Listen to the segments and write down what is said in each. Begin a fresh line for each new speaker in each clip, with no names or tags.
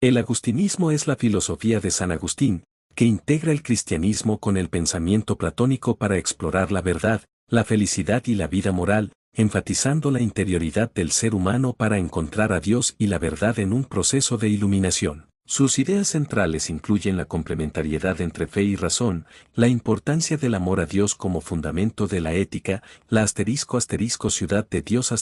El agustinismo es la filosofía de San Agustín, que integra el cristianismo con el pensamiento platónico para explorar la verdad, la felicidad y la vida moral, enfatizando la interioridad del ser humano para encontrar a Dios y la verdad en un proceso de iluminación. Sus ideas centrales incluyen la complementariedad entre fe y razón, la importancia del amor a Dios como fundamento de la ética, la ciudad de Dios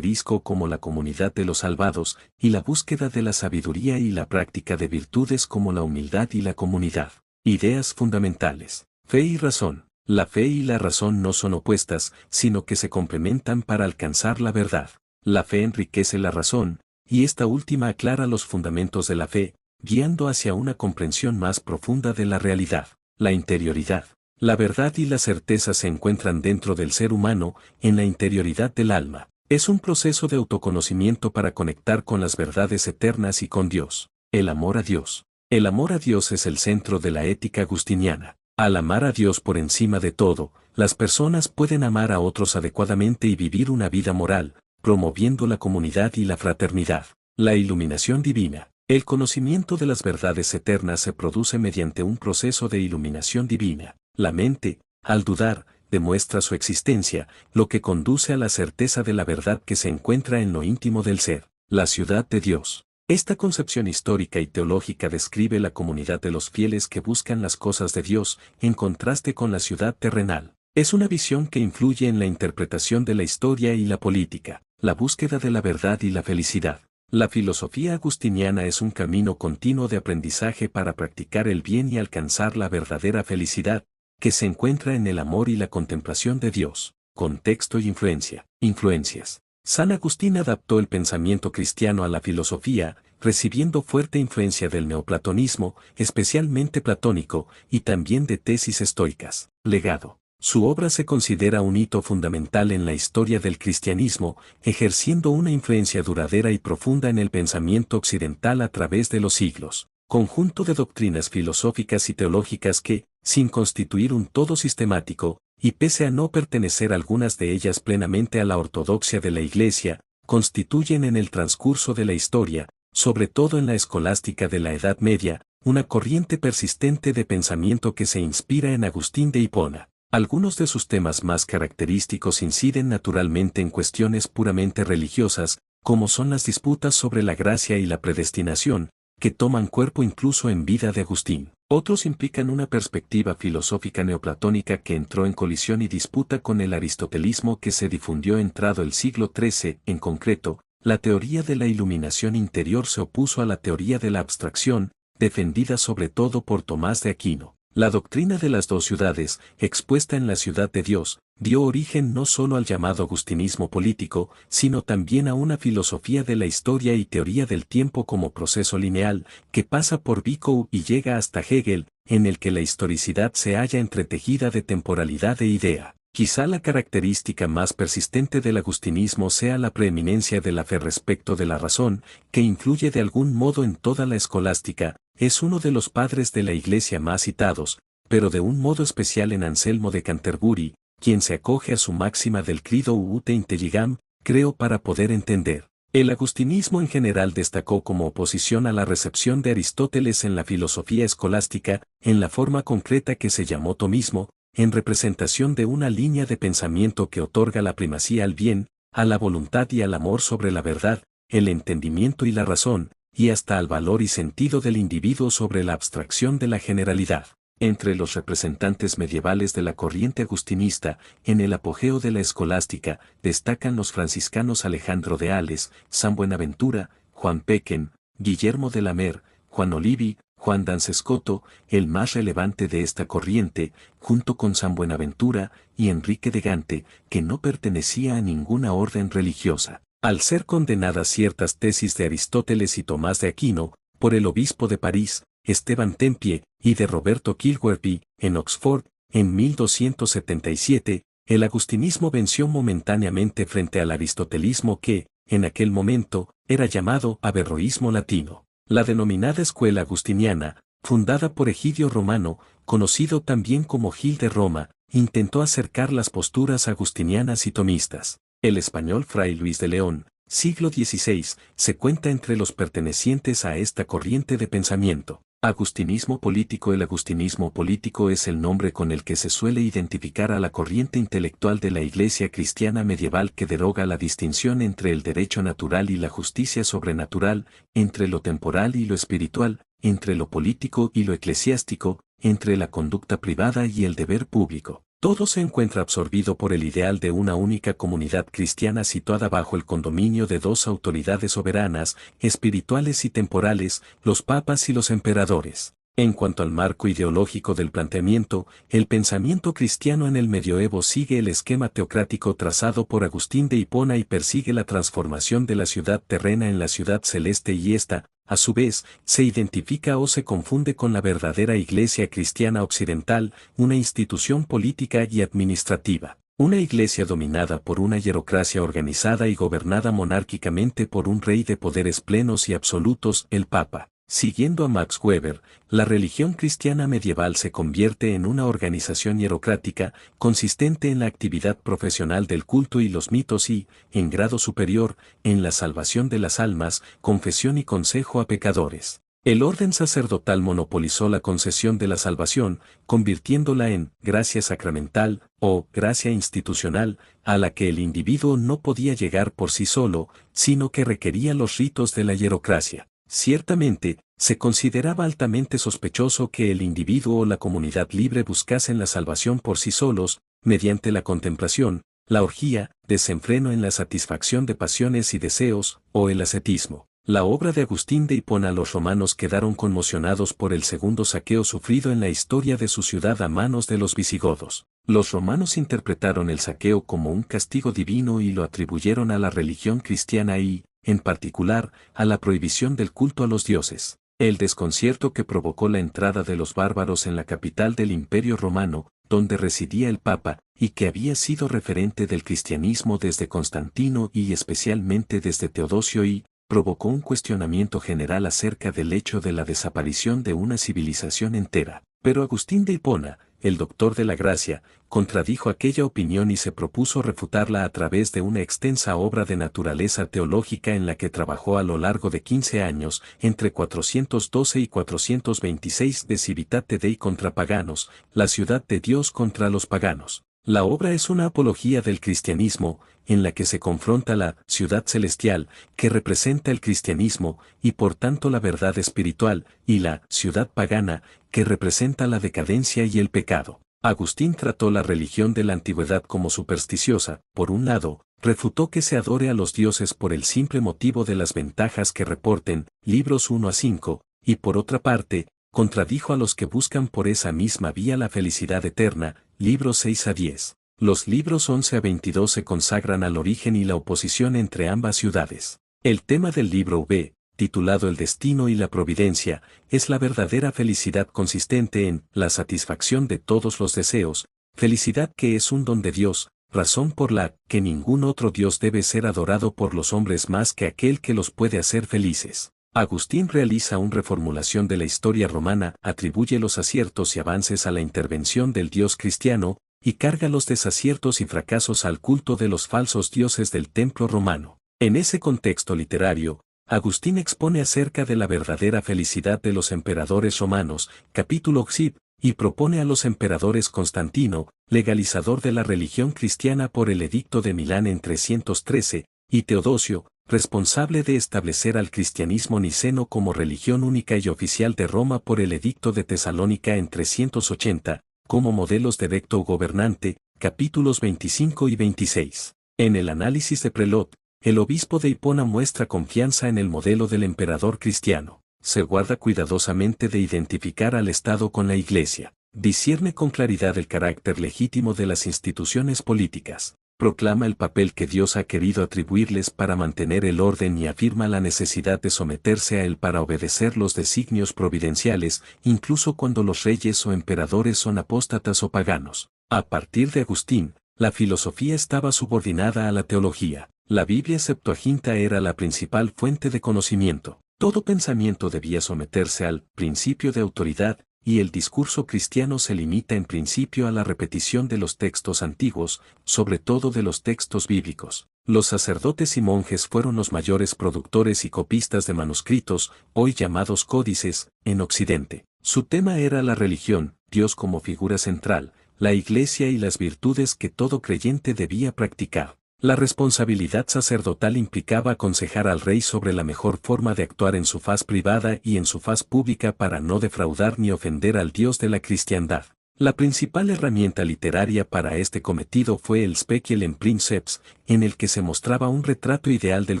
como la comunidad de los salvados, y la búsqueda de la sabiduría y la práctica de virtudes como la humildad y la comunidad. Ideas fundamentales. Fe y razón. La fe y la razón no son opuestas, sino que se complementan para alcanzar la verdad. La fe enriquece la razón, y esta última aclara los fundamentos de la fe, guiando hacia una comprensión más profunda de la realidad. La interioridad. La verdad y la certeza se encuentran dentro del ser humano, en la interioridad del alma. Es un proceso de autoconocimiento para conectar con las verdades eternas y con Dios. El amor a Dios. El amor a Dios es el centro de la ética agustiniana. Al amar a Dios por encima de todo, las personas pueden amar a otros adecuadamente y vivir una vida moral, promoviendo la comunidad y la fraternidad. La iluminación divina. El conocimiento de las verdades eternas se produce mediante un proceso de iluminación divina. La mente, al dudar, demuestra su existencia, lo que conduce a la certeza de la verdad que se encuentra en lo íntimo del ser. La ciudad de Dios. Esta concepción histórica y teológica describe la comunidad de los fieles que buscan las cosas de Dios, en contraste con la ciudad terrenal. Es una visión que influye en la interpretación de la historia y la política, la búsqueda de la verdad y la felicidad. La filosofía agustiniana es un camino continuo de aprendizaje para practicar el bien y alcanzar la verdadera felicidad, que se encuentra en el amor y la contemplación de Dios. Contexto y influencia. Influencias. San Agustín adaptó el pensamiento cristiano a la filosofía, recibiendo fuerte influencia del neoplatonismo, especialmente platónico, y también de tesis estoicas. Legado. Su obra se considera un hito fundamental en la historia del cristianismo, ejerciendo una influencia duradera y profunda en el pensamiento occidental a través de los siglos. Conjunto de doctrinas filosóficas y teológicas que, sin constituir un todo sistemático, y pese a no pertenecer algunas de ellas plenamente a la ortodoxia de la Iglesia, constituyen en el transcurso de la historia, sobre todo en la escolástica de la Edad Media, una corriente persistente de pensamiento que se inspira en Agustín de Hipona. Algunos de sus temas más característicos inciden naturalmente en cuestiones puramente religiosas, como son las disputas sobre la gracia y la predestinación, que toman cuerpo incluso en vida de Agustín. Otros implican una perspectiva filosófica neoplatónica que entró en colisión y disputa con el aristotelismo que se difundió entrado el siglo XIII. En concreto, la teoría de la iluminación interior se opuso a la teoría de la abstracción, defendida sobre todo por Tomás de Aquino. La doctrina de las dos ciudades, expuesta en la ciudad de Dios, dio origen no solo al llamado agustinismo político, sino también a una filosofía de la historia y teoría del tiempo como proceso lineal, que pasa por Vico y llega hasta Hegel, en el que la historicidad se halla entretejida de temporalidad e idea. Quizá la característica más persistente del agustinismo sea la preeminencia de la fe respecto de la razón, que influye de algún modo en toda la escolástica. Es uno de los padres de la Iglesia más citados, pero de un modo especial en Anselmo de Canterbury, quien se acoge a su máxima del credo ut intelligam, creo para poder entender. El agustinismo en general destacó como oposición a la recepción de Aristóteles en la filosofía escolástica, en la forma concreta que se llamó tomismo, en representación de una línea de pensamiento que otorga la primacía al bien, a la voluntad y al amor sobre la verdad, el entendimiento y la razón, y hasta al valor y sentido del individuo sobre la abstracción de la generalidad. Entre los representantes medievales de la corriente agustinista, en el apogeo de la escolástica, destacan los franciscanos Alejandro de Ales, San Buenaventura, Juan Pequen, Guillermo de la Mer, Juan Olivi, Juan Dancescoto, el más relevante de esta corriente, junto con San Buenaventura y Enrique de Gante, que no pertenecía a ninguna orden religiosa. Al ser condenadas ciertas tesis de Aristóteles y Tomás de Aquino, por el obispo de París, Esteban Tempie, y de Roberto Kilwerby, en Oxford, en 1277, el agustinismo venció momentáneamente frente al aristotelismo que, en aquel momento, era llamado averroísmo latino. La denominada escuela agustiniana, fundada por Egidio Romano, conocido también como Gil de Roma, intentó acercar las posturas agustinianas y tomistas. El español Fray Luis de León, siglo XVI, se cuenta entre los pertenecientes a esta corriente de pensamiento. Agustinismo político. El agustinismo político es el nombre con el que se suele identificar a la corriente intelectual de la Iglesia cristiana medieval que deroga la distinción entre el derecho natural y la justicia sobrenatural, entre lo temporal y lo espiritual, entre lo político y lo eclesiástico, entre la conducta privada y el deber público. Todo se encuentra absorbido por el ideal de una única comunidad cristiana situada bajo el condominio de dos autoridades soberanas, espirituales y temporales, los papas y los emperadores. En cuanto al marco ideológico del planteamiento, el pensamiento cristiano en el medioevo sigue el esquema teocrático trazado por Agustín de Hipona y persigue la transformación de la ciudad terrena en la ciudad celeste y esta, a su vez, se identifica o se confunde con la verdadera Iglesia cristiana occidental, una institución política y administrativa. Una iglesia dominada por una hierocracia organizada y gobernada monárquicamente por un rey de poderes plenos y absolutos, el Papa. Siguiendo a Max Weber, la religión cristiana medieval se convierte en una organización hierocrática, consistente en la actividad profesional del culto y los mitos y, en grado superior, en la salvación de las almas, confesión y consejo a pecadores. El orden sacerdotal monopolizó la concesión de la salvación, convirtiéndola en gracia sacramental o gracia institucional, a la que el individuo no podía llegar por sí solo, sino que requería los ritos de la hierocracia. Ciertamente, se consideraba altamente sospechoso que el individuo o la comunidad libre buscasen la salvación por sí solos, mediante la contemplación, la orgía, desenfreno en la satisfacción de pasiones y deseos, o el ascetismo. La obra de Agustín de Hipona. Los romanos quedaron conmocionados por el segundo saqueo sufrido en la historia de su ciudad a manos de los visigodos. Los romanos interpretaron el saqueo como un castigo divino y lo atribuyeron a la religión cristiana y, en particular, a la prohibición del culto a los dioses. El desconcierto que provocó la entrada de los bárbaros en la capital del Imperio Romano, donde residía el Papa, y que había sido referente del cristianismo desde Constantino y especialmente desde Teodosio y, provocó un cuestionamiento general acerca del hecho de la desaparición de una civilización entera. Pero Agustín de Hipona, el doctor de la gracia, contradijo aquella opinión y se propuso refutarla a través de una extensa obra de naturaleza teológica en la que trabajó a lo largo de 15 años, entre 412 y 426 de Civitate Dei contra paganos, la ciudad de Dios contra los paganos. La obra es una apología del cristianismo, en la que se confronta la ciudad celestial, que representa el cristianismo, y por tanto la verdad espiritual, y la ciudad pagana, que representa la decadencia y el pecado. Agustín trató la religión de la antigüedad como supersticiosa. Por un lado, refutó que se adore a los dioses por el simple motivo de las ventajas que reporten, libros 1 a 5, y por otra parte, contradijo a los que buscan por esa misma vía la felicidad eterna, libros 6 a 10. Los libros 11 a 22 se consagran al origen y la oposición entre ambas ciudades. El tema del libro V, titulado El destino y la providencia, es la verdadera felicidad consistente en la satisfacción de todos los deseos, felicidad que es un don de Dios, razón por la que ningún otro Dios debe ser adorado por los hombres más que aquel que los puede hacer felices. Agustín realiza una reformulación de la historia romana, atribuye los aciertos y avances a la intervención del Dios cristiano, y carga los desaciertos y fracasos al culto de los falsos dioses del templo romano. En ese contexto literario, Agustín expone acerca de la verdadera felicidad de los emperadores romanos, capítulo Xib, y propone a los emperadores Constantino, legalizador de la religión cristiana por el Edicto de Milán en 313, y Teodosio, responsable de establecer al cristianismo niceno como religión única y oficial de Roma por el Edicto de Tesalónica en 380, como modelos de recto gobernante, capítulos 25 y 26. En el análisis de Prelot, el obispo de Hipona muestra confianza en el modelo del emperador cristiano. Se guarda cuidadosamente de identificar al Estado con la Iglesia. Discierne con claridad el carácter legítimo de las instituciones políticas. Proclama el papel que Dios ha querido atribuirles para mantener el orden y afirma la necesidad de someterse a él para obedecer los designios providenciales, incluso cuando los reyes o emperadores son apóstatas o paganos. A partir de Agustín, la filosofía estaba subordinada a la teología. La Biblia Septuaginta era la principal fuente de conocimiento. Todo pensamiento debía someterse al principio de autoridad, y el discurso cristiano se limita en principio a la repetición de los textos antiguos, sobre todo de los textos bíblicos. Los sacerdotes y monjes fueron los mayores productores y copistas de manuscritos, hoy llamados códices, en Occidente. Su tema era la religión, Dios como figura central, la Iglesia y las virtudes que todo creyente debía practicar. La responsabilidad sacerdotal implicaba aconsejar al rey sobre la mejor forma de actuar en su faz privada y en su faz pública para no defraudar ni ofender al Dios de la cristiandad. La principal herramienta literaria para este cometido fue el Speculum Princeps, en el que se mostraba un retrato ideal del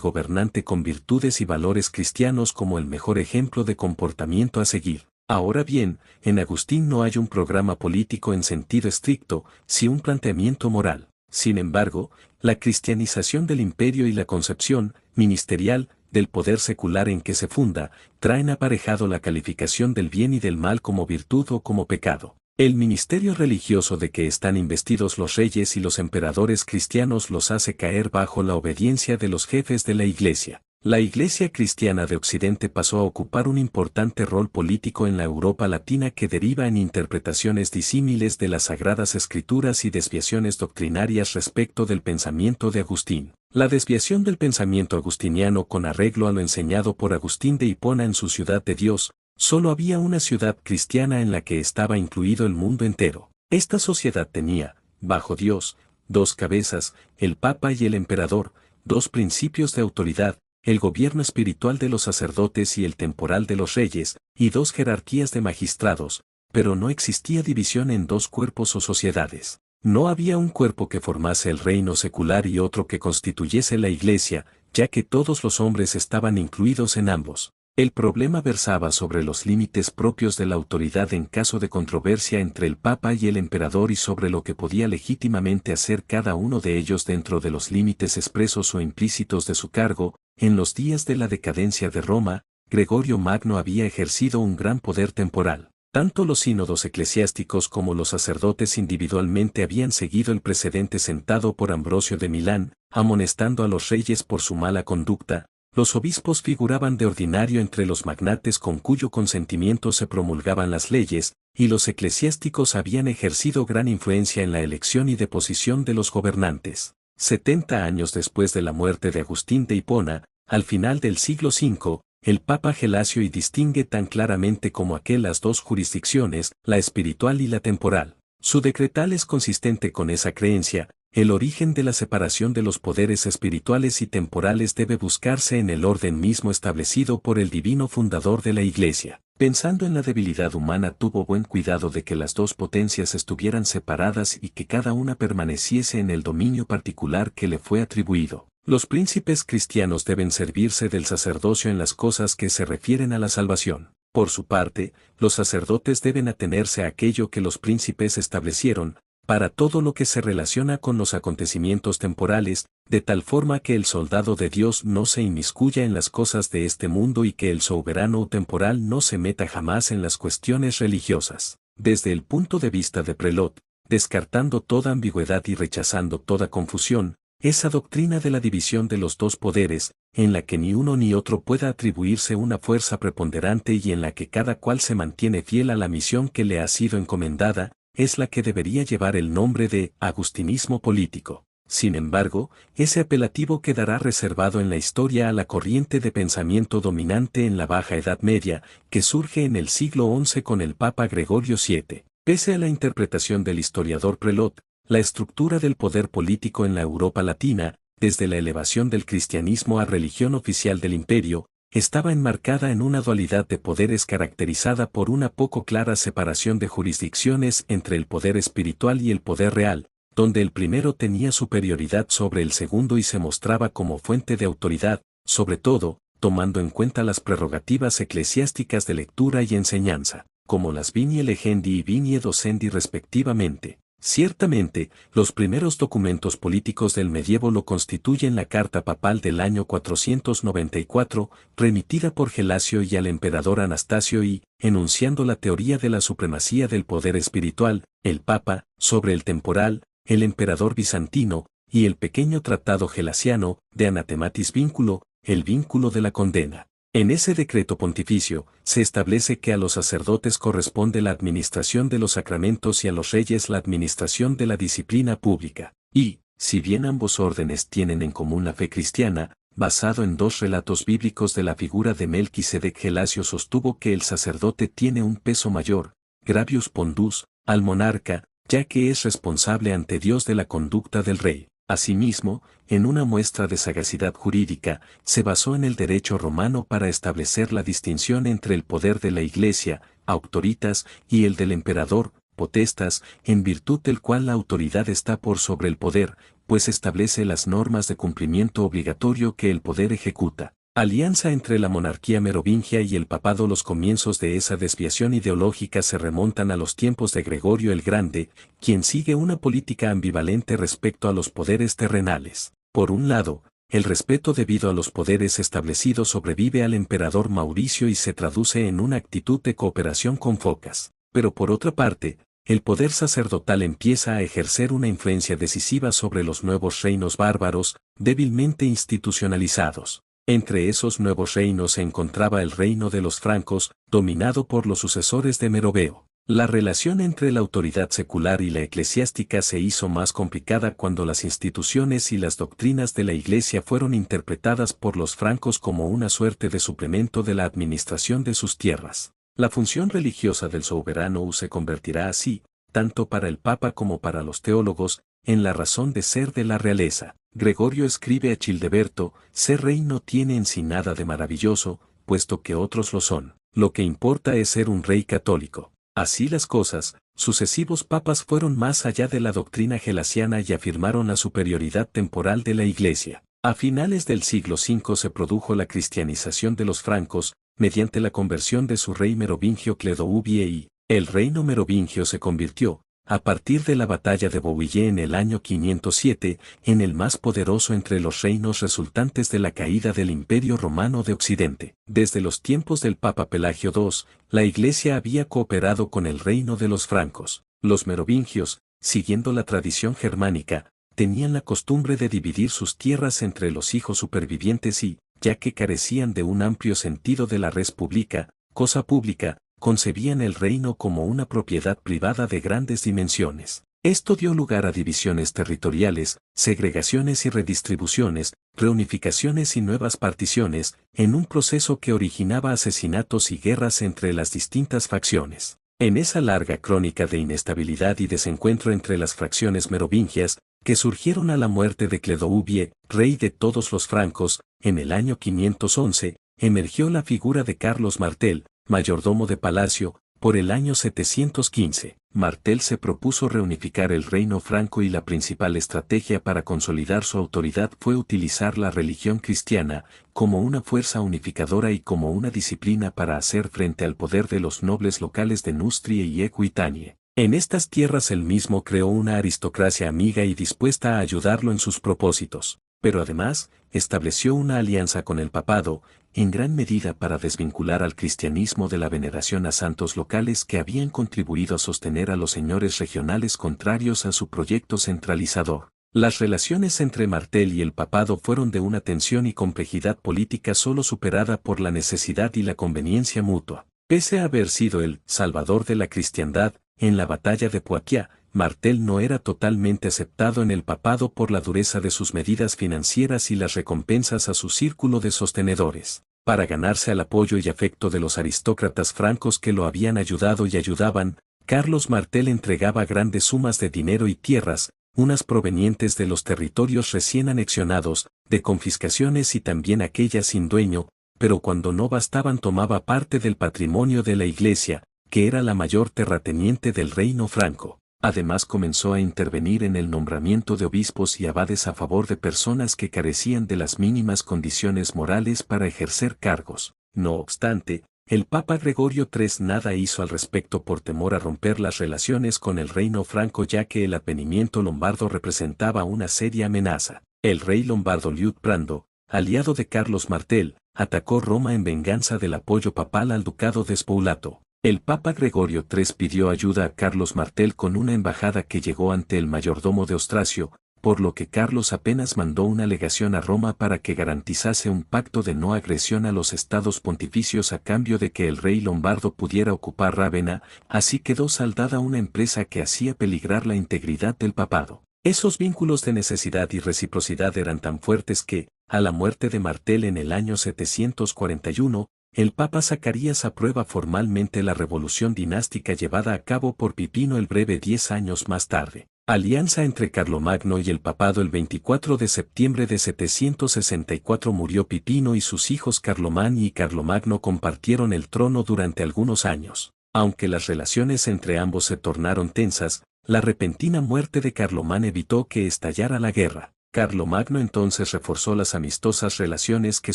gobernante con virtudes y valores cristianos como el mejor ejemplo de comportamiento a seguir. Ahora bien, en Agustín no hay un programa político en sentido estricto, sino un planteamiento moral. Sin embargo, la cristianización del imperio y la concepción ministerial del poder secular en que se funda, traen aparejado la calificación del bien y del mal como virtud o como pecado. El ministerio religioso de que están investidos los reyes y los emperadores cristianos los hace caer bajo la obediencia de los jefes de la Iglesia. La Iglesia cristiana de Occidente pasó a ocupar un importante rol político en la Europa latina que deriva en interpretaciones disímiles de las Sagradas Escrituras y desviaciones doctrinarias respecto del pensamiento de Agustín. La desviación del pensamiento agustiniano con arreglo a lo enseñado por Agustín de Hipona en su Ciudad de Dios. Solo había una ciudad cristiana en la que estaba incluido el mundo entero. Esta sociedad tenía, bajo Dios, dos cabezas, el Papa y el Emperador, dos principios de autoridad, el gobierno espiritual de los sacerdotes y el temporal de los reyes, y dos jerarquías de magistrados, pero no existía división en dos cuerpos o sociedades. No había un cuerpo que formase el reino secular y otro que constituyese la Iglesia, ya que todos los hombres estaban incluidos en ambos. El problema versaba sobre los límites propios de la autoridad en caso de controversia entre el Papa y el Emperador y sobre lo que podía legítimamente hacer cada uno de ellos dentro de los límites expresos o implícitos de su cargo. En los días de la decadencia de Roma, Gregorio Magno había ejercido un gran poder temporal. Tanto los sínodos eclesiásticos como los sacerdotes individualmente habían seguido el precedente sentado por Ambrosio de Milán, amonestando a los reyes por su mala conducta. Los obispos figuraban de ordinario entre los magnates con cuyo consentimiento se promulgaban las leyes, y los eclesiásticos habían ejercido gran influencia en la elección y deposición de los gobernantes. 70 años después de la muerte de Agustín de Hipona, al final del siglo V, el Papa Gelasio y distingue tan claramente como aquel las dos jurisdicciones, la espiritual y la temporal. Su decretal es consistente con esa creencia. El origen de la separación de los poderes espirituales y temporales debe buscarse en el orden mismo establecido por el divino fundador de la Iglesia. Pensando en la debilidad humana, tuvo buen cuidado de que las dos potencias estuvieran separadas y que cada una permaneciese en el dominio particular que le fue atribuido. Los príncipes cristianos deben servirse del sacerdocio en las cosas que se refieren a la salvación. Por su parte, los sacerdotes deben atenerse a aquello que los príncipes establecieron, para todo lo que se relaciona con los acontecimientos temporales, de tal forma que el soldado de Dios no se inmiscuya en las cosas de este mundo y que el soberano temporal no se meta jamás en las cuestiones religiosas. Desde el punto de vista de Prelot, descartando toda ambigüedad y rechazando toda confusión, esa doctrina de la división de los dos poderes, en la que ni uno ni otro pueda atribuirse una fuerza preponderante y en la que cada cual se mantiene fiel a la misión que le ha sido encomendada, es la que debería llevar el nombre de agustinismo político. Sin embargo, ese apelativo quedará reservado en la historia a la corriente de pensamiento dominante en la Baja Edad Media, que surge en el siglo XI con el Papa Gregorio VII. Pese a la interpretación del historiador Prelot, la estructura del poder político en la Europa latina, desde la elevación del cristianismo a religión oficial del imperio, estaba enmarcada en una dualidad de poderes caracterizada por una poco clara separación de jurisdicciones entre el poder espiritual y el poder real, donde el primero tenía superioridad sobre el segundo y se mostraba como fuente de autoridad, sobre todo, tomando en cuenta las prerrogativas eclesiásticas de lectura y enseñanza, como las Vini Legendi y Vini Docendi respectivamente. Ciertamente, los primeros documentos políticos del medievo lo constituyen la Carta Papal del año 494, remitida por Gelasio y al emperador Anastasio y, enunciando la teoría de la supremacía del poder espiritual, el Papa, sobre el temporal, el emperador bizantino, y el pequeño tratado gelasiano, de Anathematis Vinculo, el vínculo de la condena. En ese decreto pontificio, se establece que a los sacerdotes corresponde la administración de los sacramentos y a los reyes la administración de la disciplina pública. Y, Si bien ambos órdenes tienen en común la fe cristiana, basado en dos relatos bíblicos de la figura de Melquisedec, Gelasio sostuvo que el sacerdote tiene un peso mayor, gravius pondus, al monarca, ya que es responsable ante Dios de la conducta del rey. Asimismo, en una muestra de sagacidad jurídica, se basó en el derecho romano para establecer la distinción entre el poder de la Iglesia, autoritas, y el del emperador, potestas, en virtud del cual la autoridad está por sobre el poder, pues establece las normas de cumplimiento obligatorio que el poder ejecuta. Alianza entre la monarquía merovingia y el papado. Los comienzos de esa desviación ideológica se remontan a los tiempos de Gregorio el Grande, quien sigue una política ambivalente respecto a los poderes terrenales. Por un lado, el respeto debido a los poderes establecidos sobrevive al emperador Mauricio y se traduce en una actitud de cooperación con Focas. Pero por otra parte, el poder sacerdotal empieza a ejercer una influencia decisiva sobre los nuevos reinos bárbaros, débilmente institucionalizados. Entre esos nuevos reinos se encontraba el reino de los francos, dominado por los sucesores de Meroveo. La relación entre la autoridad secular y la eclesiástica se hizo más complicada cuando las instituciones y las doctrinas de la Iglesia fueron interpretadas por los francos como una suerte de suplemento de la administración de sus tierras. La función religiosa del soberano se convertirá así, tanto para el Papa como para los teólogos, en la razón de ser de la realeza. Gregorio escribe a Childeberto: ser rey no tiene en sí nada de maravilloso, puesto que otros lo son. Lo que importa es ser un rey católico. Así las cosas, sucesivos papas fueron más allá de la doctrina gelasiana y afirmaron la superioridad temporal de la Iglesia. A finales del siglo V se produjo la cristianización de los francos, mediante la conversión de su rey merovingio Cledoubie y el reino merovingio se convirtió, a partir de la batalla de Bouillé en el año 507, en el más poderoso entre los reinos resultantes de la caída del Imperio Romano de Occidente. Desde los tiempos del Papa Pelagio II, la Iglesia había cooperado con el reino de los francos. Los merovingios, siguiendo la tradición germánica, tenían la costumbre de dividir sus tierras entre los hijos supervivientes y, ya que carecían de un amplio sentido de la res publica, cosa pública, concebían el reino como una propiedad privada de grandes dimensiones. Esto dio lugar a divisiones territoriales, segregaciones y redistribuciones, reunificaciones y nuevas particiones, en un proceso que originaba asesinatos y guerras entre las distintas facciones. En esa larga crónica de inestabilidad y desencuentro entre las fracciones merovingias, que surgieron a la muerte de Cledoubie, rey de todos los francos, en el año 511, emergió la figura de Carlos Martel, mayordomo de palacio. Por el año 715, Martel se propuso reunificar el reino franco y la principal estrategia para consolidar su autoridad fue utilizar la religión cristiana como una fuerza unificadora y como una disciplina para hacer frente al poder de los nobles locales de Neustria y Aquitania. En estas tierras él mismo creó una aristocracia amiga y dispuesta a ayudarlo en sus propósitos, pero además, estableció una alianza con el papado, en gran medida para desvincular al cristianismo de la veneración a santos locales que habían contribuido a sostener a los señores regionales contrarios a su proyecto centralizador. Las relaciones entre Martel y el papado fueron de una tensión y complejidad política solo superada por la necesidad y la conveniencia mutua. Pese a haber sido el salvador de la cristiandad, en la batalla de Poitiers, Martel no era totalmente aceptado en el papado por la dureza de sus medidas financieras y las recompensas a su círculo de sostenedores. Para ganarse el apoyo y afecto de los aristócratas francos que lo habían ayudado y ayudaban, Carlos Martel entregaba grandes sumas de dinero y tierras, unas provenientes de los territorios recién anexionados, de confiscaciones y también aquellas sin dueño, pero cuando no bastaban tomaba parte del patrimonio de la Iglesia, que era la mayor terrateniente del reino franco. Además comenzó a intervenir en el nombramiento de obispos y abades a favor de personas que carecían de las mínimas condiciones morales para ejercer cargos. No obstante, el Papa Gregorio III nada hizo al respecto por temor a romper las relaciones con el reino franco, ya que el advenimiento lombardo representaba una seria amenaza. El rey lombardo Liutprando, aliado de Carlos Martel, atacó Roma en venganza del apoyo papal al ducado de Spoulato. El Papa Gregorio III pidió ayuda a Carlos Martel con una embajada que llegó ante el mayordomo de Ostracio, por lo que Carlos apenas mandó una legación a Roma para que garantizase un pacto de no agresión a los estados pontificios a cambio de que el rey lombardo pudiera ocupar Rávena. Así quedó saldada una empresa que hacía peligrar la integridad del papado. Esos vínculos de necesidad y reciprocidad eran tan fuertes que, a la muerte de Martel en el año 741, el Papa Zacarías aprueba formalmente la revolución dinástica llevada a cabo por Pipino el Breve 10 años más tarde. Alianza entre Carlomagno y el papado. El 24 de septiembre de 764 murió Pipino y sus hijos Carlomán y Carlomagno compartieron el trono durante algunos años. Aunque las relaciones entre ambos se tornaron tensas, la repentina muerte de Carlomán evitó que estallara la guerra. Carlomagno entonces reforzó las amistosas relaciones que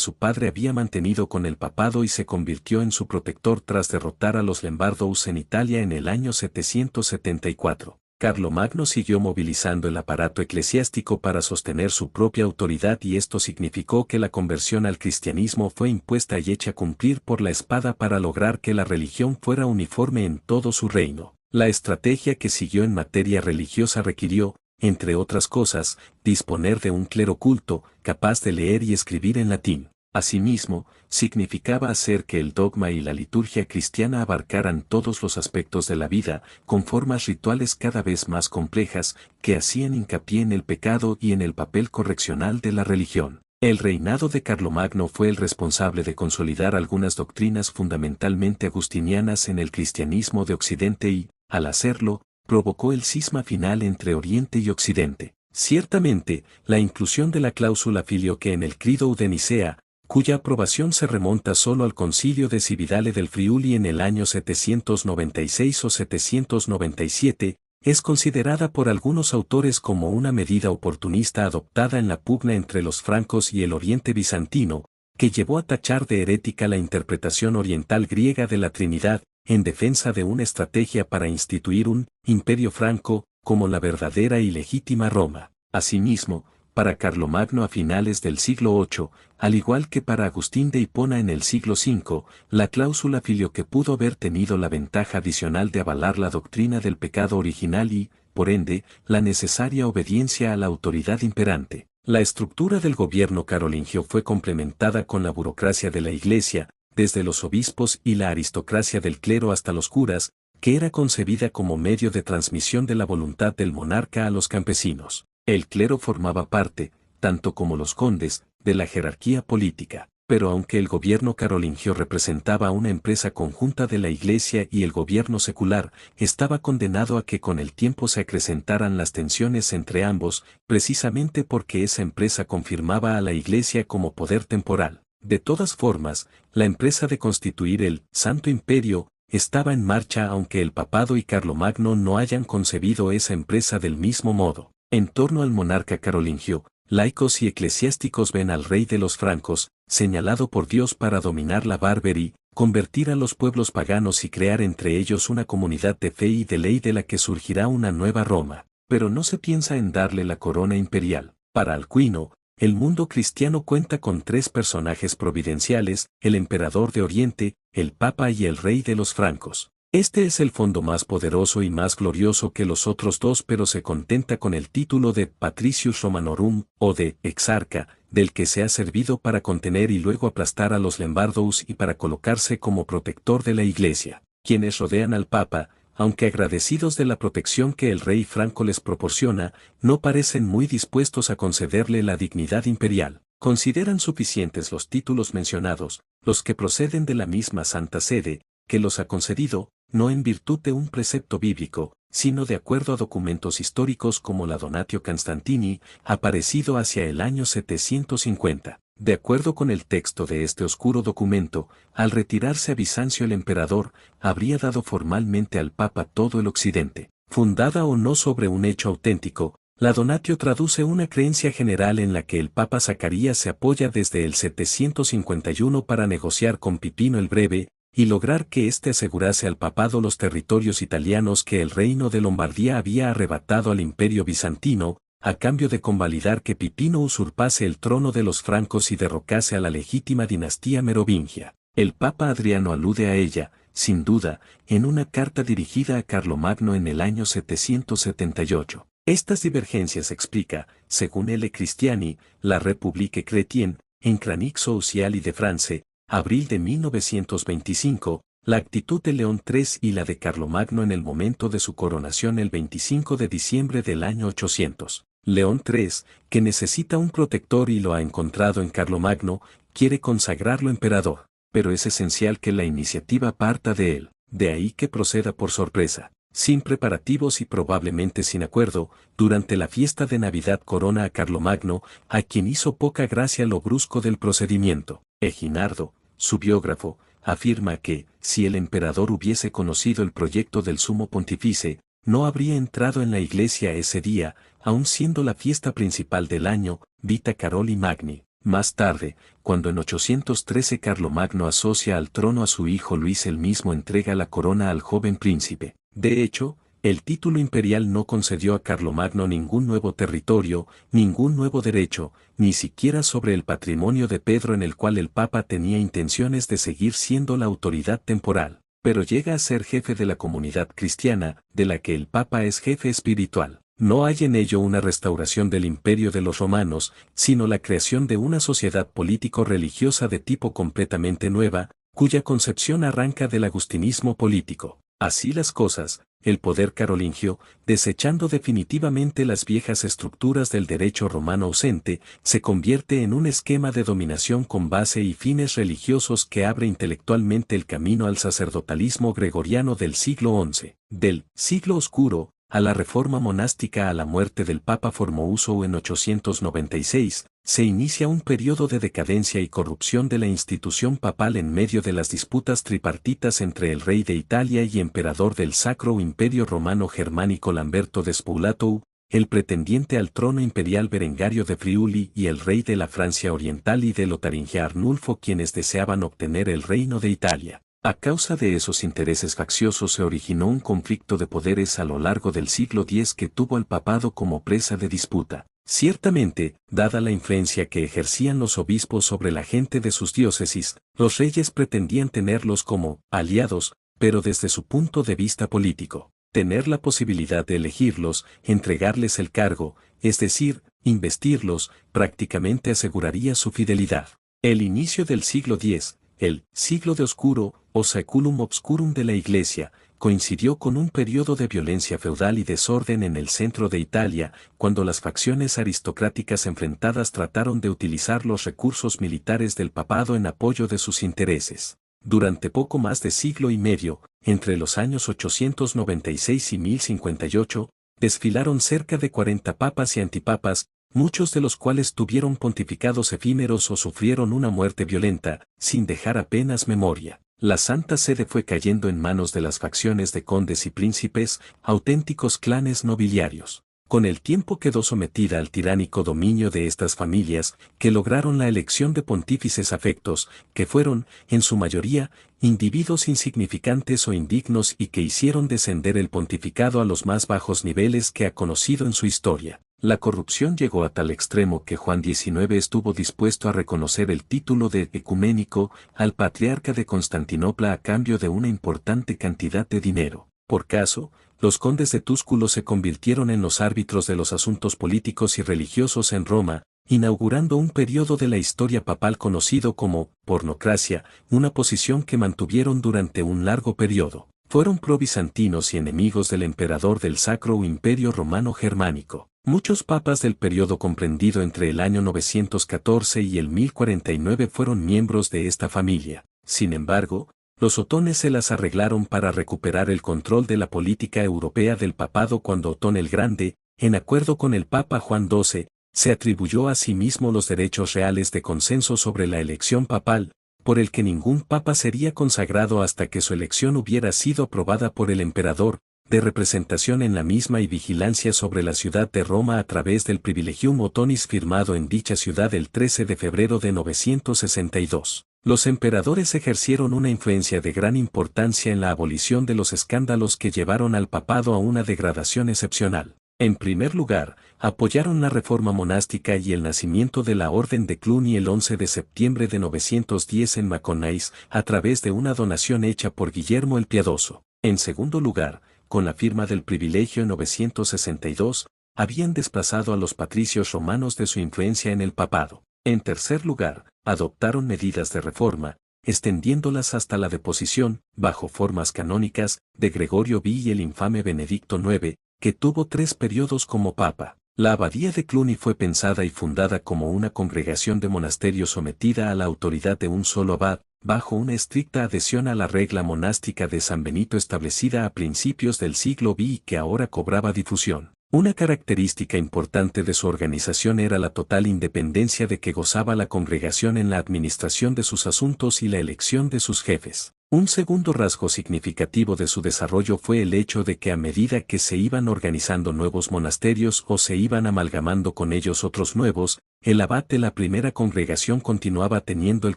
su padre había mantenido con el papado y se convirtió en su protector tras derrotar a los Lombardos en Italia en el año 774. Carlomagno siguió movilizando el aparato eclesiástico para sostener su propia autoridad y esto significó que la conversión al cristianismo fue impuesta y hecha cumplir por la espada para lograr que la religión fuera uniforme en todo su reino. La estrategia que siguió en materia religiosa requirió, entre otras cosas, disponer de un clero culto, capaz de leer y escribir en latín. Asimismo, significaba hacer que el dogma y la liturgia cristiana abarcaran todos los aspectos de la vida, con formas rituales cada vez más complejas, que hacían hincapié en el pecado y en el papel correccional de la religión. El reinado de Carlomagno fue el responsable de consolidar algunas doctrinas fundamentalmente agustinianas en el cristianismo de Occidente y, al hacerlo, provocó el cisma final entre Oriente y Occidente. Ciertamente, la inclusión de la cláusula filioque en el Credo de Nicea, cuya aprobación se remonta solo al concilio de Cividale del Friuli en el año 796 o 797, es considerada por algunos autores como una medida oportunista adoptada en la pugna entre los francos y el Oriente bizantino, que llevó a tachar de herética la interpretación oriental griega de la Trinidad, en defensa de una estrategia para instituir un imperio franco, como la verdadera y legítima Roma. Asimismo, para Carlomagno a finales del siglo VIII, al igual que para Agustín de Hipona en el siglo V, la cláusula filioque pudo haber tenido la ventaja adicional de avalar la doctrina del pecado original y, por ende, la necesaria obediencia a la autoridad imperante. La estructura del gobierno carolingio fue complementada con la burocracia de la Iglesia, desde los obispos y la aristocracia del clero hasta los curas, que era concebida como medio de transmisión de la voluntad del monarca a los campesinos. El clero formaba parte, tanto como los condes, de la jerarquía política, pero aunque el gobierno carolingio representaba una empresa conjunta de la Iglesia y el gobierno secular, estaba condenado a que con el tiempo se acrecentaran las tensiones entre ambos, precisamente porque esa empresa confirmaba a la Iglesia como poder temporal. De todas formas, la empresa de constituir el Santo Imperio estaba en marcha aunque el papado y Carlomagno no hayan concebido esa empresa del mismo modo. En torno al monarca carolingio, laicos y eclesiásticos ven al rey de los francos, señalado por Dios para dominar la barbarie, convertir a los pueblos paganos y crear entre ellos una comunidad de fe y de ley de la que surgirá una nueva Roma. Pero no se piensa en darle la corona imperial. Para Alcuino, el mundo cristiano cuenta con tres personajes providenciales, el emperador de Oriente, el papa y el rey de los francos. Este es el fondo más poderoso y más glorioso que los otros dos, pero se contenta con el título de Patricius Romanorum, o de exarca, del que se ha servido para contener y luego aplastar a los Lombardos y para colocarse como protector de la Iglesia. Quienes rodean al Papa, aunque agradecidos de la protección que el rey franco les proporciona, no parecen muy dispuestos a concederle la dignidad imperial. Consideran suficientes los títulos mencionados, los que proceden de la misma Santa Sede, que los ha concedido, no en virtud de un precepto bíblico, sino de acuerdo a documentos históricos como la Donatio Constantini, aparecido hacia el año 750. De acuerdo con el texto de este oscuro documento, al retirarse a Bizancio el emperador, habría dado formalmente al Papa todo el occidente. Fundada o no sobre un hecho auténtico, la Donatio traduce una creencia general en la que el Papa Zacarías se apoya desde el 751 para negociar con Pipino el Breve, y lograr que éste asegurase al papado los territorios italianos que el reino de Lombardía había arrebatado al imperio bizantino, a cambio de convalidar que Pipino usurpase el trono de los francos y derrocase a la legítima dinastía merovingia. El papa Adriano alude a ella, sin duda, en una carta dirigida a Carlomagno en el año 778. Estas divergencias explica, según L. Cristiani, la République chrétienne, en Chronique sociale de France, abril de 1925, la actitud de León III y la de Carlomagno en el momento de su coronación el 25 de diciembre del año 800. León III, que necesita un protector y lo ha encontrado en Carlomagno, quiere consagrarlo emperador, pero es esencial que la iniciativa parta de él, de ahí que proceda por sorpresa, sin preparativos y probablemente sin acuerdo. Durante la fiesta de Navidad corona a Carlomagno, a quien hizo poca gracia lo brusco del procedimiento. Eginardo, su biógrafo, afirma que, si el emperador hubiese conocido el proyecto del sumo pontífice, no habría entrado en la iglesia ese día, aun siendo la fiesta principal del año, Vita Caroli Magni. Más tarde, cuando en 813 Carlomagno asocia al trono a su hijo Luis, el mismo entrega la corona al joven príncipe. De hecho, el título imperial no concedió a Carlomagno ningún nuevo territorio, ningún nuevo derecho, ni siquiera sobre el patrimonio de Pedro, en el cual el Papa tenía intenciones de seguir siendo la autoridad temporal, pero llega a ser jefe de la comunidad cristiana, de la que el Papa es jefe espiritual. No hay en ello una restauración del imperio de los romanos, sino la creación de una sociedad político-religiosa de tipo completamente nueva, cuya concepción arranca del agustinismo político. Así las cosas, el poder carolingio, desechando definitivamente las viejas estructuras del derecho romano ausente, se convierte en un esquema de dominación con base y fines religiosos que abre intelectualmente el camino al sacerdotalismo gregoriano del siglo XI. Del siglo oscuro, a la reforma monástica a la muerte del Papa Formouso en 896, se inicia un periodo de decadencia y corrupción de la institución papal en medio de las disputas tripartitas entre el rey de Italia y emperador del Sacro Imperio Romano Germánico Lamberto de Spoullatou, el pretendiente al trono imperial Berengario de Friuli y el rey de la Francia Oriental y de Lotaringia Arnulfo, quienes deseaban obtener el reino de Italia. A causa de esos intereses facciosos se originó un conflicto de poderes a lo largo del siglo X que tuvo al papado como presa de disputa. Ciertamente, dada la influencia que ejercían los obispos sobre la gente de sus diócesis, los reyes pretendían tenerlos como aliados, pero desde su punto de vista político. Tener la posibilidad de elegirlos, entregarles el cargo, es decir, investirlos, prácticamente aseguraría su fidelidad. El inicio del siglo X, el siglo de oscuro, o saeculum obscurum de la Iglesia, coincidió con un periodo de violencia feudal y desorden en el centro de Italia, cuando las facciones aristocráticas enfrentadas trataron de utilizar los recursos militares del papado en apoyo de sus intereses. Durante poco más de siglo y medio, entre los años 896 y 1058, desfilaron cerca de 40 papas y antipapas, muchos de los cuales tuvieron pontificados efímeros o sufrieron una muerte violenta, sin dejar apenas memoria. La Santa Sede fue cayendo en manos de las facciones de condes y príncipes, auténticos clanes nobiliarios. Con el tiempo quedó sometida al tiránico dominio de estas familias, que lograron la elección de pontífices afectos, que fueron, en su mayoría, individuos insignificantes o indignos y que hicieron descender el pontificado a los más bajos niveles que ha conocido en su historia. La corrupción llegó a tal extremo que Juan XIX estuvo dispuesto a reconocer el título de ecuménico al patriarca de Constantinopla a cambio de una importante cantidad de dinero. Por caso, los condes de Túsculo se convirtieron en los árbitros de los asuntos políticos y religiosos en Roma, inaugurando un periodo de la historia papal conocido como pornocracia, una posición que mantuvieron durante un largo periodo. Fueron pro-bizantinos y enemigos del emperador del Sacro Imperio Romano Germánico. Muchos papas del periodo comprendido entre el año 914 y el 1049 fueron miembros de esta familia. Sin embargo, los otones se las arreglaron para recuperar el control de la política europea del papado cuando Otón el Grande, en acuerdo con el Papa Juan XII, se atribuyó a sí mismo los derechos reales de consenso sobre la elección papal, por el que ningún papa sería consagrado hasta que su elección hubiera sido aprobada por el emperador, de representación en la misma y vigilancia sobre la ciudad de Roma a través del Privilegium Ottonis firmado en dicha ciudad el 13 de febrero de 962. Los emperadores ejercieron una influencia de gran importancia en la abolición de los escándalos que llevaron al papado a una degradación excepcional. En primer lugar, apoyaron la reforma monástica y el nacimiento de la Orden de Cluny el 11 de septiembre de 910 en Maconais, a través de una donación hecha por Guillermo el Piadoso. En segundo lugar, con la firma del privilegio en 962, habían desplazado a los patricios romanos de su influencia en el papado. En tercer lugar, adoptaron medidas de reforma, extendiéndolas hasta la deposición, bajo formas canónicas, de Gregorio V y el infame Benedicto IX, que tuvo 3 periodos como papa. La abadía de Cluny fue pensada y fundada como una congregación de monasterio sometida a la autoridad de un solo abad, bajo una estricta adhesión a la regla monástica de San Benito establecida a principios del siglo V y que ahora cobraba difusión. Una característica importante de su organización era la total independencia de que gozaba la congregación en la administración de sus asuntos y la elección de sus jefes. Un segundo rasgo significativo de su desarrollo fue el hecho de que a medida que se iban organizando nuevos monasterios o se iban amalgamando con ellos otros nuevos, el abad de la primera congregación continuaba teniendo el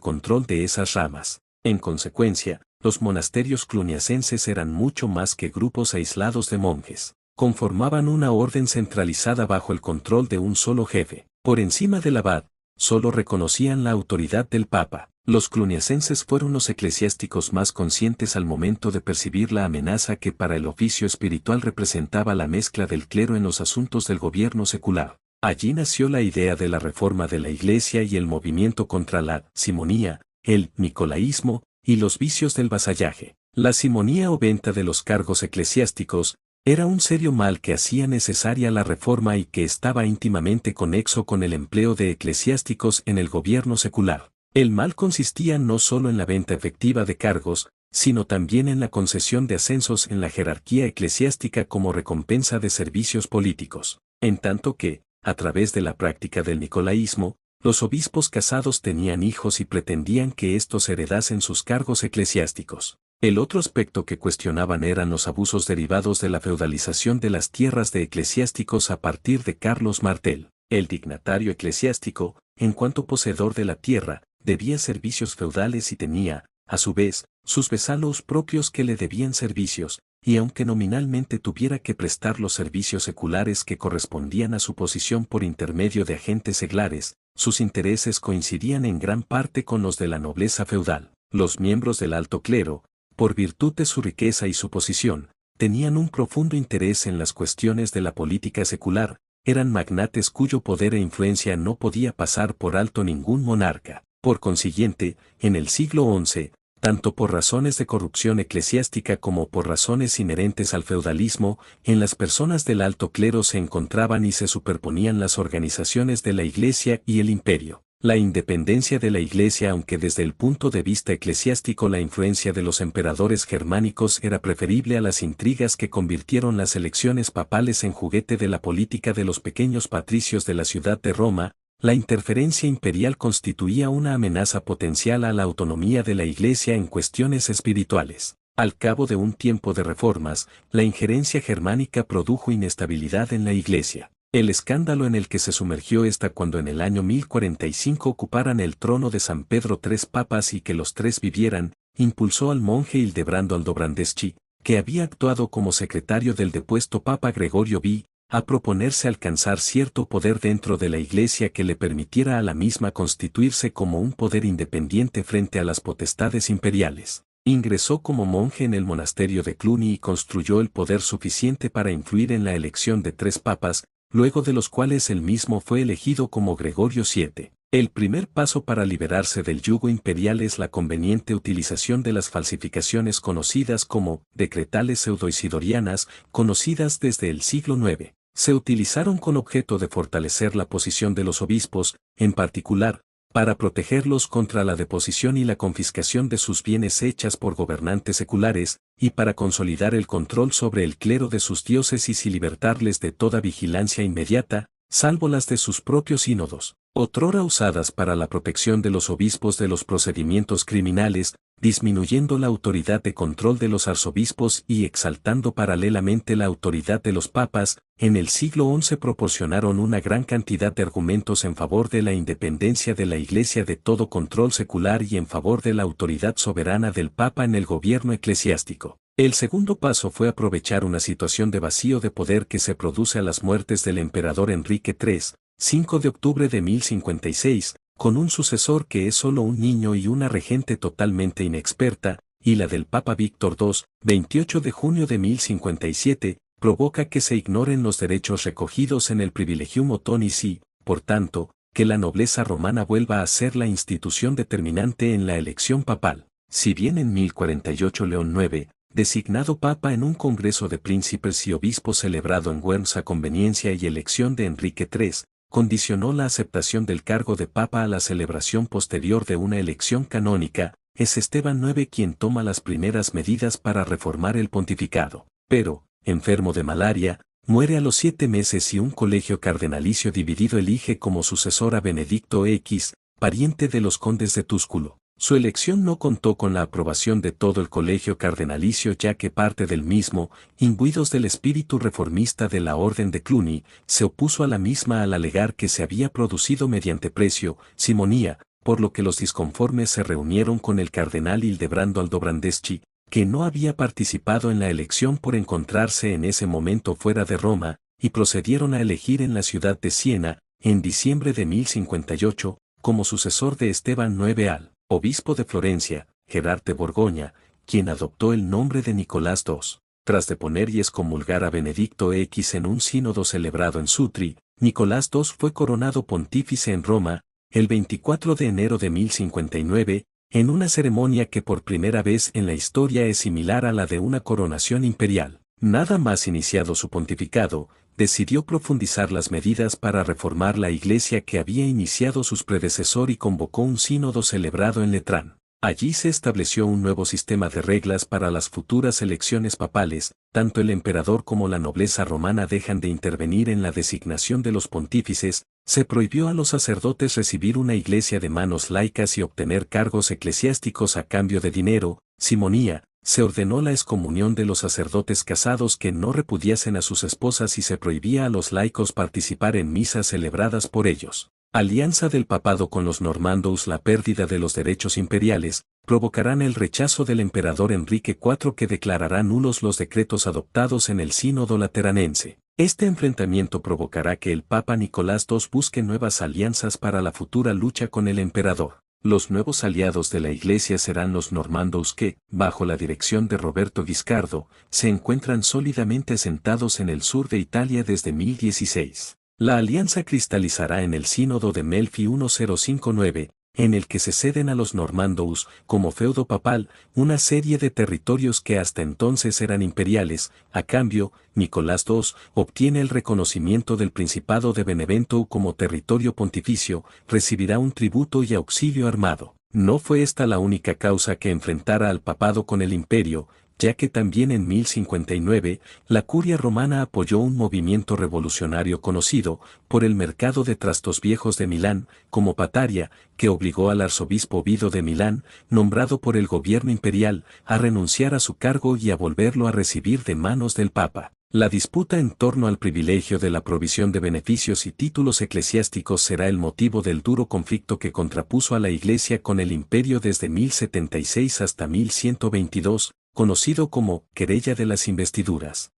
control de esas ramas. En consecuencia, los monasterios cluniacenses eran mucho más que grupos aislados de monjes. Conformaban una orden centralizada bajo el control de un solo jefe. Por encima del abad, solo reconocían la autoridad del papa. Los cluniacenses fueron los eclesiásticos más conscientes al momento de percibir la amenaza que para el oficio espiritual representaba la mezcla del clero en los asuntos del gobierno secular. Allí nació la idea de la reforma de la Iglesia y el movimiento contra la simonía, el nicolaísmo y los vicios del vasallaje. La simonía o venta de los cargos eclesiásticos era un serio mal que hacía necesaria la reforma y que estaba íntimamente conexo con el empleo de eclesiásticos en el gobierno secular. El mal consistía no solo en la venta efectiva de cargos, sino también en la concesión de ascensos en la jerarquía eclesiástica como recompensa de servicios políticos. En tanto que, a través de la práctica del nicolaísmo, los obispos casados tenían hijos y pretendían que éstos heredasen sus cargos eclesiásticos. El otro aspecto que cuestionaban eran los abusos derivados de la feudalización de las tierras de eclesiásticos a partir de Carlos Martel. El dignatario eclesiástico, en cuanto poseedor de la tierra, debía servicios feudales y tenía, a su vez, sus vasallos propios que le debían servicios, y aunque nominalmente tuviera que prestar los servicios seculares que correspondían a su posición por intermedio de agentes seglares, sus intereses coincidían en gran parte con los de la nobleza feudal. Los miembros del alto clero, por virtud de su riqueza y su posición, tenían un profundo interés en las cuestiones de la política secular, eran magnates cuyo poder e influencia no podía pasar por alto ningún monarca. Por consiguiente, en el siglo XI, tanto por razones de corrupción eclesiástica como por razones inherentes al feudalismo, en las personas del alto clero se encontraban y se superponían las organizaciones de la Iglesia y el imperio. La independencia de la Iglesia, aunque desde el punto de vista eclesiástico la influencia de los emperadores germánicos era preferible a las intrigas que convirtieron las elecciones papales en juguete de la política de los pequeños patricios de la ciudad de Roma, la interferencia imperial constituía una amenaza potencial a la autonomía de la Iglesia en cuestiones espirituales. Al cabo de un tiempo de reformas, la injerencia germánica produjo inestabilidad en la Iglesia. El escándalo en el que se sumergió esta cuando en el año 1045 ocuparan el trono de San Pedro 3 papas y que los 3 vivieran, impulsó al monje Hildebrando Aldobrandeschi, que había actuado como secretario del depuesto Papa Gregorio V, a proponerse alcanzar cierto poder dentro de la Iglesia que le permitiera a la misma constituirse como un poder independiente frente a las potestades imperiales. Ingresó como monje en el monasterio de Cluny y construyó el poder suficiente para influir en la elección de 3 papas, luego de los cuales él mismo fue elegido como Gregorio VII. El primer paso para liberarse del yugo imperial es la conveniente utilización de las falsificaciones conocidas como decretales pseudoisidorianas, conocidas desde el siglo IX. Se utilizaron con objeto de fortalecer la posición de los obispos, en particular, para protegerlos contra la deposición y la confiscación de sus bienes hechas por gobernantes seculares, y para consolidar el control sobre el clero de sus diócesis y libertarles de toda vigilancia inmediata, salvo las de sus propios sínodos, otrora usadas para la protección de los obispos de los procedimientos criminales, disminuyendo la autoridad de control de los arzobispos y exaltando paralelamente la autoridad de los papas. En el siglo XI proporcionaron una gran cantidad de argumentos en favor de la independencia de la Iglesia de todo control secular y en favor de la autoridad soberana del Papa en el gobierno eclesiástico. El segundo paso fue aprovechar una situación de vacío de poder que se produce a las muertes del emperador Enrique III, 5 de octubre de 1056, con un sucesor que es solo un niño y una regente totalmente inexperta, y la del Papa Víctor II, 28 de junio de 1057, provoca que se ignoren los derechos recogidos en el Privilegium Ottonis y, por tanto, que la nobleza romana vuelva a ser la institución determinante en la elección papal. Si bien en 1048 León IX, designado papa en un congreso de príncipes y obispos celebrado en Worms a conveniencia y elección de Enrique III, condicionó la aceptación del cargo de papa a la celebración posterior de una elección canónica, es Esteban IX quien toma las primeras medidas para reformar el pontificado. Pero, enfermo de malaria, muere a los 7 meses y un colegio cardenalicio dividido elige como sucesor a Benedicto X, pariente de los condes de Túsculo. Su elección no contó con la aprobación de todo el colegio cardenalicio ya que parte del mismo, imbuidos del espíritu reformista de la Orden de Cluny, se opuso a la misma al alegar que se había producido mediante precio, simonía, por lo que los disconformes se reunieron con el cardenal Ildebrando Aldobrandeschi, que no había participado en la elección por encontrarse en ese momento fuera de Roma, y procedieron a elegir en la ciudad de Siena, en diciembre de 1058, como sucesor de Esteban IX al obispo de Florencia, Gerard de Borgoña, quien adoptó el nombre de Nicolás II. Tras deponer y excomulgar a Benedicto X en un sínodo celebrado en Sutri, Nicolás II fue coronado pontífice en Roma, el 24 de enero de 1059, en una ceremonia que por primera vez en la historia es similar a la de una coronación imperial. Nada más iniciado su pontificado, decidió profundizar las medidas para reformar la Iglesia que había iniciado sus predecesor y convocó un sínodo celebrado en Letrán. Allí se estableció un nuevo sistema de reglas para las futuras elecciones papales, tanto el emperador como la nobleza romana dejan de intervenir en la designación de los pontífices, se prohibió a los sacerdotes recibir una iglesia de manos laicas y obtener cargos eclesiásticos a cambio de dinero, simonía, se ordenó la excomunión de los sacerdotes casados que no repudiasen a sus esposas y se prohibía a los laicos participar en misas celebradas por ellos. Alianza del papado con los normandos. La pérdida de los derechos imperiales provocarán el rechazo del emperador Enrique IV que declarará nulos los decretos adoptados en el sínodo lateranense. Este enfrentamiento provocará que el papa Nicolás II busque nuevas alianzas para la futura lucha con el emperador. Los nuevos aliados de la Iglesia serán los normandos que, bajo la dirección de Roberto Guiscardo, se encuentran sólidamente asentados en el sur de Italia desde 1016. La alianza cristalizará en el Sínodo de Melfi 1059, en el que se ceden a los normandos, como feudo papal, una serie de territorios que hasta entonces eran imperiales. A cambio, Nicolás II obtiene el reconocimiento del Principado de Benevento como territorio pontificio, recibirá un tributo y auxilio armado. No fue esta la única causa que enfrentara al papado con el imperio, ya que también en 1059, la curia romana apoyó un movimiento revolucionario conocido por el mercado de trastos viejos de Milán, como Pataria, que obligó al arzobispo Ovidio de Milán, nombrado por el gobierno imperial, a renunciar a su cargo y a volverlo a recibir de manos del Papa. La disputa en torno al privilegio de la provisión de beneficios y títulos eclesiásticos será el motivo del duro conflicto que contrapuso a la Iglesia con el imperio desde 1076 hasta 1122, conocido como querella de las investiduras.